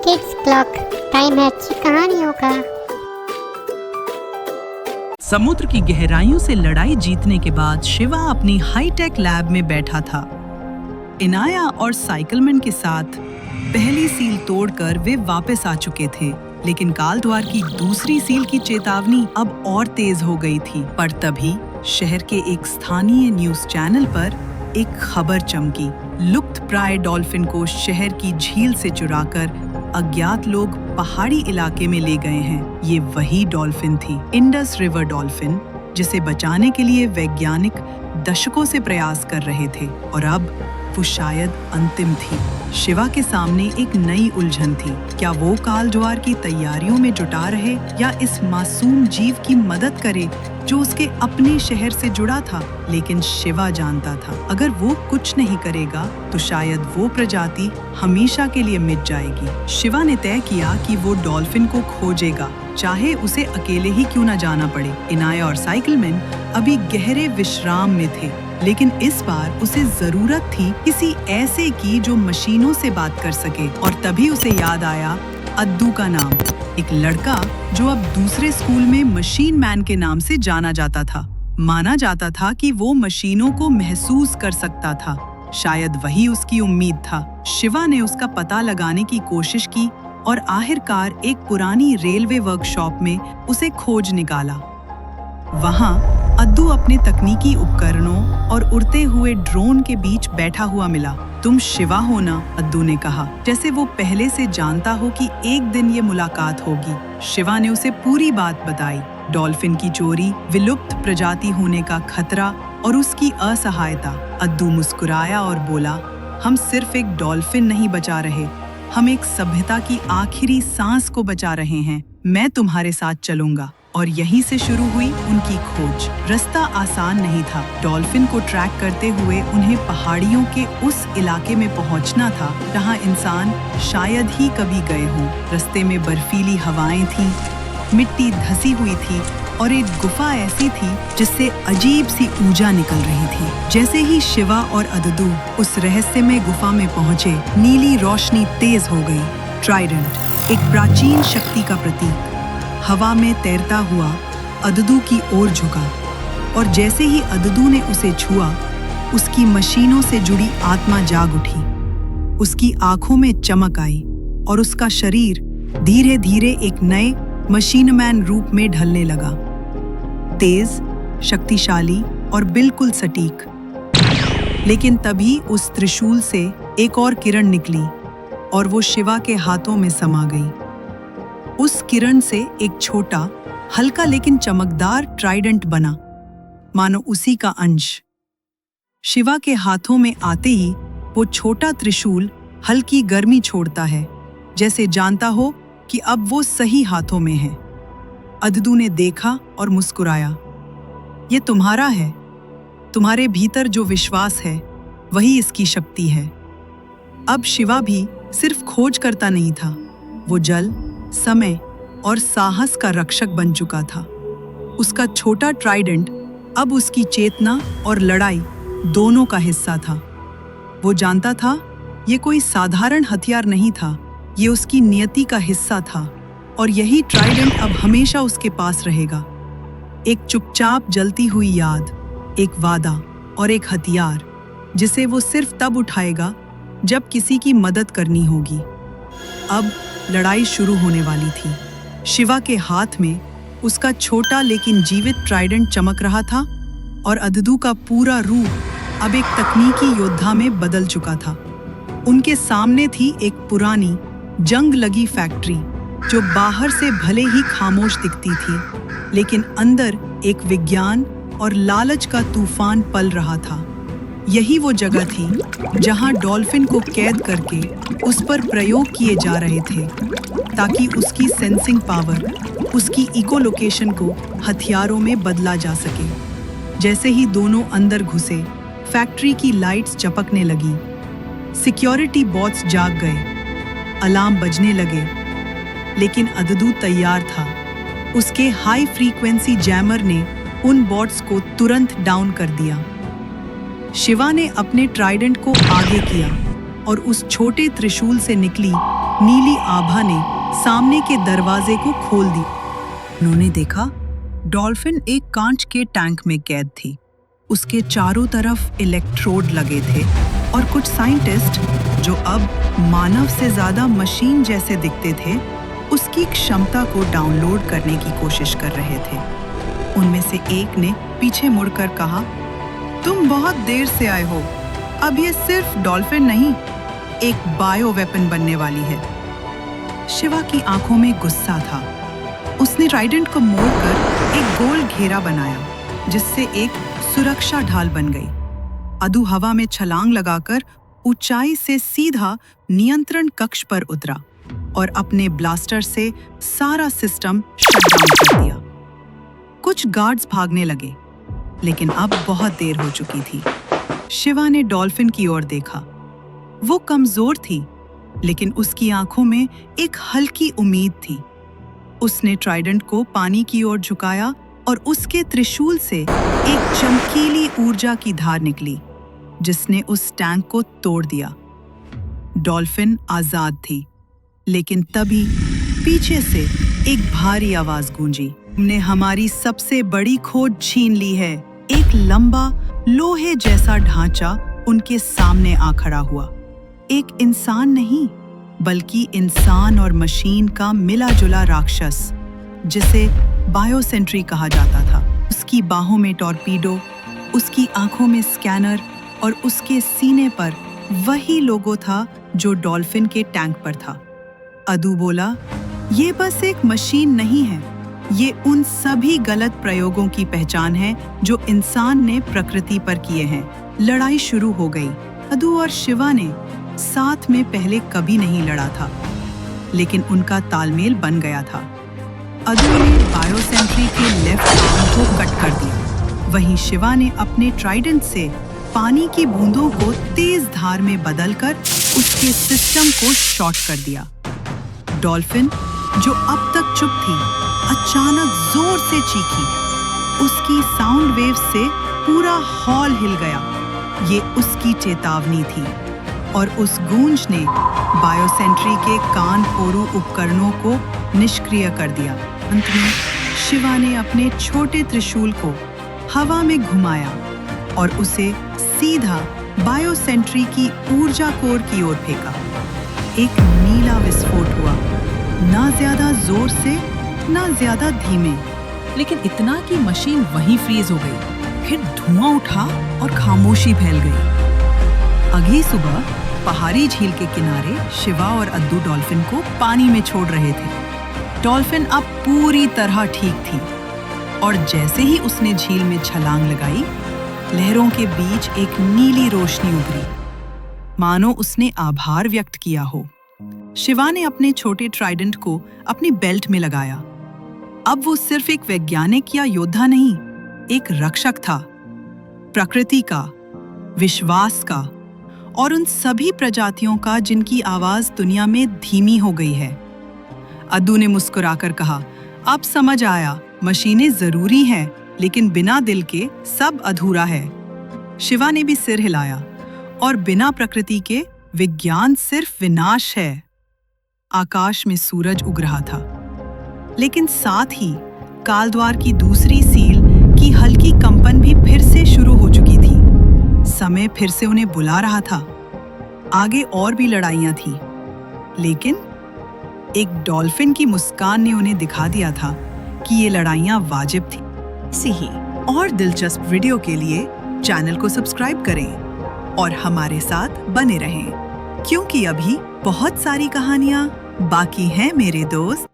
Kids clock, time है अच्छी कहानियों का। समुद्र की गहराइयों से लड़ाई जीतने के बाद शिवा अपनी हाईटेक लैब में बैठा था। इनाया और साइकिलमैन के साथ पहली सील तोड़कर वे वापस आ चुके थे, लेकिन कालद्वार की दूसरी सील की चेतावनी अब और तेज हो गई थी। पर तभी शहर के एक स्थानीय न्यूज चैनल पर एक खबर चमकी। लुप्तप्राय डॉल्फिन को शहर की झील से चुराकर अज्ञात लोग पहाड़ी इलाके में ले गए हैं। ये वही डॉल्फिन थी, इंडस रिवर डॉल्फिन, जिसे बचाने के लिए वैज्ञानिक दशकों से प्रयास कर रहे थे और अब वो शायद अंतिम थी। शिवा के सामने एक नई उलझन थी। क्या वो कालद्वार की तैयारियों में जुटा रहे या इस मासूम जीव की मदद करे जो उसके अपने शहर से जुड़ा था? लेकिन शिवा जानता था, अगर वो कुछ नहीं करेगा तो शायद वो प्रजाति हमेशा के लिए मिट जाएगी। शिवा ने तय किया कि वो डॉल्फिन को खोजेगा, चाहे उसे अकेले ही क्यों न जाना पड़े। इनाया और साइकिलमैन अभी गहरे विश्राम में थे, लेकिन इस बार उसे जरूरत थी किसी ऐसे की जो मशीनों से बात कर सके। और तभी उसे याद आया अद्दू का नाम, एक लड़का जो अब दूसरे स्कूल में मशीन मैन के नाम से जाना जाता था। माना जाता था कि वो मशीनों को महसूस कर सकता था। शायद वही उसकी उम्मीद था। शिवा ने उसका पता लगाने की कोशिश की और आखिरकार एक पुरानी रेलवे वर्कशॉप में उसे खोज निकाला। वहां अद्दू अपने तकनीकी उपकरणों और उड़ते हुए ड्रोन के बीच बैठा हुआ मिला। तुम शिवा हो ना? अद्दू ने कहा, जैसे वो पहले से जानता हो कि एक दिन ये मुलाकात होगी। शिवा ने उसे पूरी बात बताई, डॉल्फिन की चोरी, विलुप्त प्रजाति होने का खतरा और उसकी असहायता। अद्दू मुस्कुराया और बोला, हम सिर्फ एक डॉल्फिन नहीं बचा रहे, हम एक सभ्यता की आखिरी सांस को बचा रहे हैं। मैं तुम्हारे साथ चलूंगा। और यहीं से शुरू हुई उनकी खोज। रास्ता आसान नहीं था। डॉल्फिन को ट्रैक करते हुए उन्हें पहाड़ियों के उस इलाके में पहुंचना था जहां इंसान शायद ही कभी गए हों। रास्ते में बर्फीली हवाएं थीं, मिट्टी धसी हुई थी और एक गुफा ऐसी थी जिससे अजीब सी ऊर्जा निकल रही थी। जैसे ही शिवा और अद्दू उस रहस्यमय गुफा में पहुंचे, नीली रोशनी तेज हो गई। ट्राइडेंट, एक प्राचीन शक्ति का प्रतीक, हवा में तैरता हुआ अद्दू की ओर झुका और जैसे ही अद्दू ने उसे छुआ, उसकी मशीनों से जुड़ी आत्मा जाग उठी। उसकी आंखों में चमक आई और उसका शरीर धीरे धीरे एक नए मशीनमैन रूप में ढलने लगा, तेज, शक्तिशाली और बिल्कुल सटीक। लेकिन तभी उस त्रिशूल से एक और किरण निकली और वो शिवा के हाथों में समा गई। उस किरण से एक छोटा, हल्का लेकिन चमकदार ट्राइडेंट बना, मानो उसी का अंश। शिवा के हाथों में आते ही वो छोटा त्रिशूल हल्की गर्मी छोड़ता है, जैसे जानता हो कि अब वो सही हाथों में है। अद्दू ने देखा और मुस्कुराया, ये तुम्हारा है। तुम्हारे भीतर जो विश्वास है वही इसकी शक्ति है। अब शिवा भी सिर्फ खोज करता नहीं था, वो जल, समय और साहस का रक्षक बन चुका था। उसका छोटा ट्राइडेंट अब उसकी चेतना और लड़ाई दोनों का हिस्सा था। वो जानता था ये कोई साधारण हथियार नहीं था, ये उसकी नियति का हिस्सा था और यही ट्राइडेंट अब हमेशा उसके पास रहेगा। एक चुपचाप जलती हुई याद, एक वादा और एक हथियार जिसे वो सिर्फ तब उठाएगा जब किसी की मदद करनी होगी। अब लड़ाई शुरू होने वाली थी। शिवा के हाथ में उसका छोटा लेकिन जीवित ट्राइडेंट चमक रहा था और अद्दू का पूरा रूप अब एक तकनीकी योद्धा में बदल चुका था। उनके सामने थी एक पुरानी, जंग लगी फैक्ट्री जो बाहर से भले ही खामोश दिखती थी, लेकिन अंदर एक विज्ञान और लालच का तूफान पल रहा था। यही वो जगह थी जहां डॉल्फिन को कैद करके उस पर प्रयोग किए जा रहे थे, ताकि उसकी सेंसिंग पावर, उसकी इकोलोकेशन को हथियारों में बदला जा सके। जैसे ही दोनों अंदर घुसे, फैक्ट्री की लाइट्स चपकने लगी, सिक्योरिटी बॉट्स जाग गए, अलार्म बजने लगे। लेकिन अद्दू तैयार था। उसके हाई फ्रीक्वेंसी जैमर ने उन बॉट्स को तुरंत डाउन कर दिया। शिवा ने अपने ट्राइडेंट को आगे किया और उस छोटे त्रिशूल से निकली नीली आभा ने सामने के दरवाजे को खोल दिया। उन्होंने देखा डॉल्फिन एक कांच के टैंक में कैद थी। उसके चारों तरफ इलेक्ट्रोड लगे थे और कुछ साइंटिस्ट, जो अब मानव से ज्यादा मशीन जैसे दिखते थे, उसकी क्षमता को डाउनलोड करने की कोशिश कर रहे थे। उनमें से एक ने पीछे मुड़कर कहा, तुम बहुत देर से आए हो। अब ये सिर्फ डॉल्फिन नहीं, एक बायो वेपन बनने वाली है। शिवा की आंखों में गुस्सा था। उसने ट्राइडेंट को मोड़कर एक गोल घेरा बनाया, जिससे एक सुरक्षा ढाल बन गई। अदू हवा में छलांग लगाकर ऊंचाई से सीधा नियंत्रण कक्ष पर उतरा और अपने ब्लास्टर से सारा सिस्टम शटडाउन कर दिया। कुछ गार्ड्स भागने लगे, लेकिन अब बहुत देर हो चुकी थी। शिवा ने डॉल्फिन की ओर देखा। वो कमजोर थी, लेकिन उसकी आंखों में एक हल्की उम्मीद थी। उसने ट्राइडेंट को पानी की ओर झुकाया और उसके त्रिशूल से एक चमकीली ऊर्जा की धार निकली, जिसने उस टैंक को तोड़ दिया। डॉल्फिन आजाद थी, लेकिन तभी पीछे से एक भारी आवाज गूंजी, हमने हमारी सबसे बड़ी खोज छीन ली है। एक लंबा लोहे जैसा ढांचा उनके सामने आ खड़ा हुआ। एक इंसान नहीं, बल्कि इंसान और मशीन का मिला-जुला राक्षस, जिसे बायोसेंट्री कहा जाता था। उसकी बाहों में टॉर्पीडो, उसकी आंखों में स्कैनर और उसके सीने पर वही लोगो था जो डॉल्फिन के टैंक पर था। अदू बोला, ये बस एक मशीन नहीं है, ये उन सभी गलत प्रयोगों की पहचान है जो इंसान ने प्रकृति पर किए हैं। लड़ाई शुरू हो गई। अदू और शिवा ने साथ में पहले कभी नहीं लड़ा था, लेकिन उनका तालमेल बन गया था। अदू ने बायोसेंट्री के लेफ्ट आर्म को कट कर दिया, वहीं शिवा ने अपने ट्राइडेंट से पानी की बूंदों को तेज धार में बदलकर उसके सिस्टम को शॉर्ट कर दिया। डॉल्फिन, जो अब तक चुप थी, अचानक जोर से चीखी। उसकी साउंड वेव से पूरा हॉल हिल गया। ये उसकी चेतावनी थी, और उस गूंज ने बायोसेंट्री के कान फोड़ू उपकरणों को निष्क्रिय कर दिया। अंत में शिवा ने अपने छोटे त्रिशूल को हवा में घुमाया और उसे सीधा बायोसेंट्री की ऊर्जा कोर की ओर फेंका। एक नीला विस्फोट हुआ, ना ज्यादा जोर से, ना ज्यादा धीमे, लेकिन इतना कि मशीन वहीं फ्रीज हो गई। फिर धुआं उठा और खामोशी फैल गई। अगली सुबह पहाड़ी झील के किनारे शिवा और अद्दू डॉल्फिन को पानी में छोड़ रहे थे। डॉल्फिन अब पूरी तरह ठीक थी, और जैसे ही उसने झील में छलांग लगाई, लहरों के बीच एक नीली रोशनी उभरी, मानो उसने आभार व्यक्त किया हो। शिवा ने अपने छोटे ट्राइडेंट को अपनी बेल्ट में लगाया। अब वो सिर्फ एक वैज्ञानिक या योद्धा नहीं, एक रक्षक था, प्रकृति का, विश्वास का, और उन सभी प्रजातियों का जिनकी आवाज दुनिया में धीमी हो गई है। अद्दू ने मुस्कुराकर कहा, अब समझ आया, मशीनें जरूरी हैं, लेकिन बिना दिल के सब अधूरा है। शिवा ने भी सिर हिलाया, और बिना प्रकृति के विज्ञान सिर्फ विनाश है। आकाश में सूरज उग रहा था, लेकिन साथ ही कालद्वार की दूसरी सील की हल्की कंपन भी फिर से शुरू हो चुकी थी। समय फिर से उन्हें बुला रहा था। आगे और भी लड़ाइयां थीं, लेकिन एक डॉल्फिन की मुस्कान ने उन्हें दिखा दिया था कि ये लड़ाइयां वाजिब थी। ऐसे ही और दिलचस्प वीडियो के लिए चैनल को सब्सक्राइब करें और हमारे साथ बने रहें, क्योंकि अभी बहुत सारी कहानियां बाकी हैं मेरे दोस्त।